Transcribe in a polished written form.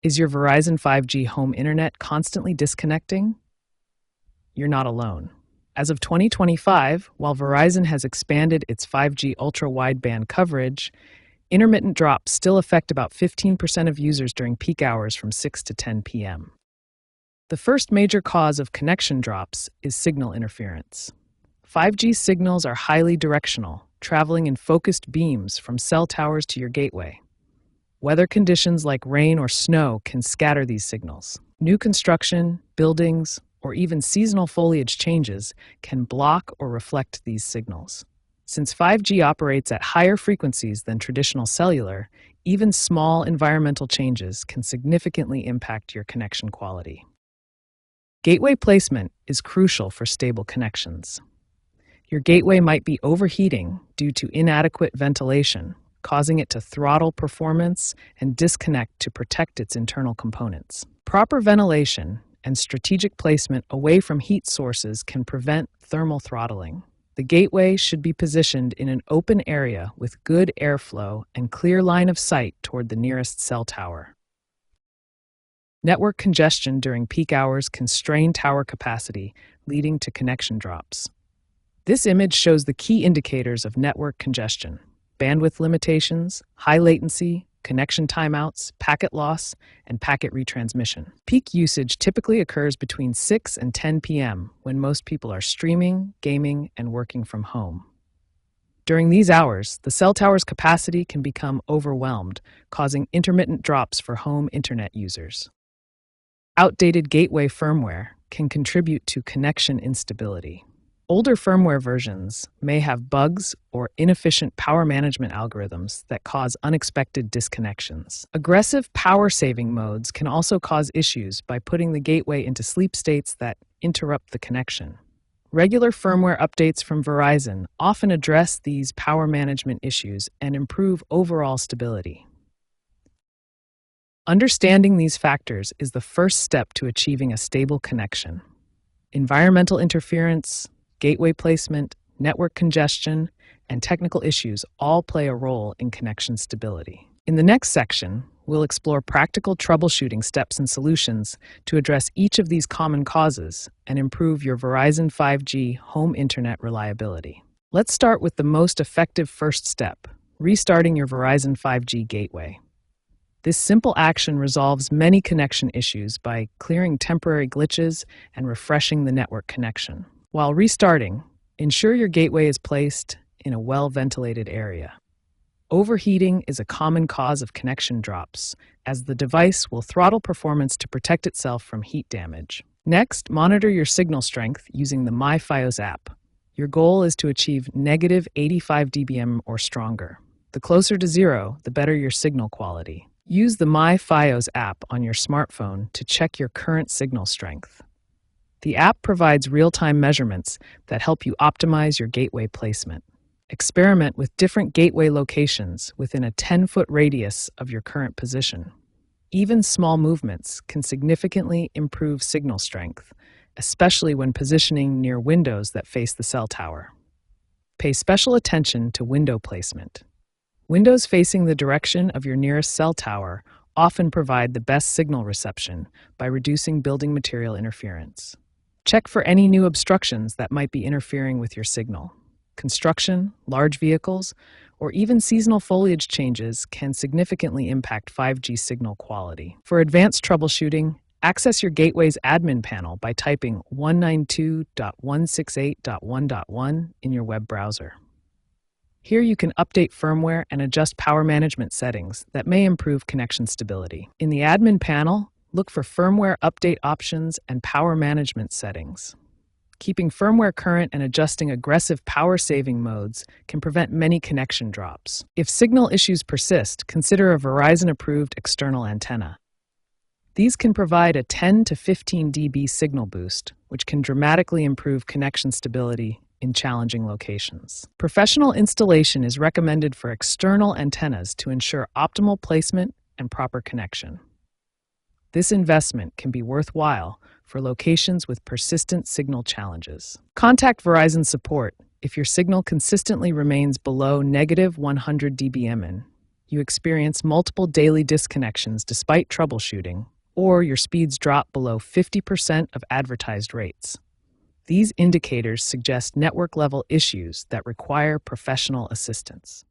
Is your Verizon 5G home internet constantly disconnecting? You're not alone. As of 2025, while Verizon has expanded its 5G ultra-wideband coverage, intermittent drops still affect about 15% of users during peak hours from 6 to 10 p.m. The first major cause of connection drops is signal interference. 5G signals are highly directional, traveling in focused beams from cell towers to your gateway. Weather conditions like rain or snow can scatter these signals. New construction, buildings, or even seasonal foliage changes can block or reflect these signals. Since 5G operates at higher frequencies than traditional cellular, even small environmental changes can significantly impact your connection quality. Gateway placement is crucial for stable connections. Your gateway might be overheating due to inadequate ventilation, causing it to throttle performance and disconnect to protect its internal components. Proper ventilation and strategic placement away from heat sources can prevent thermal throttling. The gateway should be positioned in an open area with good airflow and clear line of sight toward the nearest cell tower. Network congestion during peak hours can strain tower capacity, leading to connection drops. This image shows the key indicators of network congestion: bandwidth limitations, high latency, connection timeouts, packet loss, and packet retransmission. Peak usage typically occurs between 6 and 10 p.m. when most people are streaming, gaming, and working from home. During these hours, the cell tower's capacity can become overwhelmed, causing intermittent drops for home internet users. Outdated gateway firmware can contribute to connection instability. Older firmware versions may have bugs or inefficient power management algorithms that cause unexpected disconnections. Aggressive power-saving modes can also cause issues by putting the gateway into sleep states that interrupt the connection. Regular firmware updates from Verizon often address these power management issues and improve overall stability. Understanding these factors is the first step to achieving a stable connection. Environmental interference, gateway placement, network congestion, and technical issues all play a role in connection stability. In the next section, we'll explore practical troubleshooting steps and solutions to address each of these common causes and improve your Verizon 5G home internet reliability. Let's start with the most effective first step: restarting your Verizon 5G gateway. This simple action resolves many connection issues by clearing temporary glitches and refreshing the network connection. While restarting, ensure your gateway is placed in a well-ventilated area. Overheating is a common cause of connection drops, as the device will throttle performance to protect itself from heat damage. Next, monitor your signal strength using the MyFiOS app. Your goal is to achieve negative 85 dBm or stronger. The closer to zero, the better your signal quality. Use the MyFiOS app on your smartphone to check your current signal strength. The app provides real-time measurements that help you optimize your gateway placement. Experiment with different gateway locations within a 10-foot radius of your current position. Even small movements can significantly improve signal strength, especially when positioning near windows that face the cell tower. Pay special attention to window placement. Windows facing the direction of your nearest cell tower often provide the best signal reception by reducing building material interference. Check for any new obstructions that might be interfering with your signal. Construction, large vehicles, or even seasonal foliage changes can significantly impact 5G signal quality. For advanced troubleshooting, access your gateway's admin panel by typing 192.168.1.1 in your web browser. Here you can update firmware and adjust power management settings that may improve connection stability. In the admin panel, look for firmware update options and power management settings. Keeping firmware current and adjusting aggressive power-saving modes can prevent many connection drops. If signal issues persist, consider a Verizon-approved external antenna. These can provide a 10 to 15 dB signal boost, which can dramatically improve connection stability in challenging locations. Professional installation is recommended for external antennas to ensure optimal placement and proper connection. This investment can be worthwhile for locations with persistent signal challenges. Contact Verizon support if your signal consistently remains below negative 100 dBm. you experience multiple daily disconnections despite troubleshooting, or your speeds drop below 50% of advertised rates. These indicators suggest network-level issues that require professional assistance.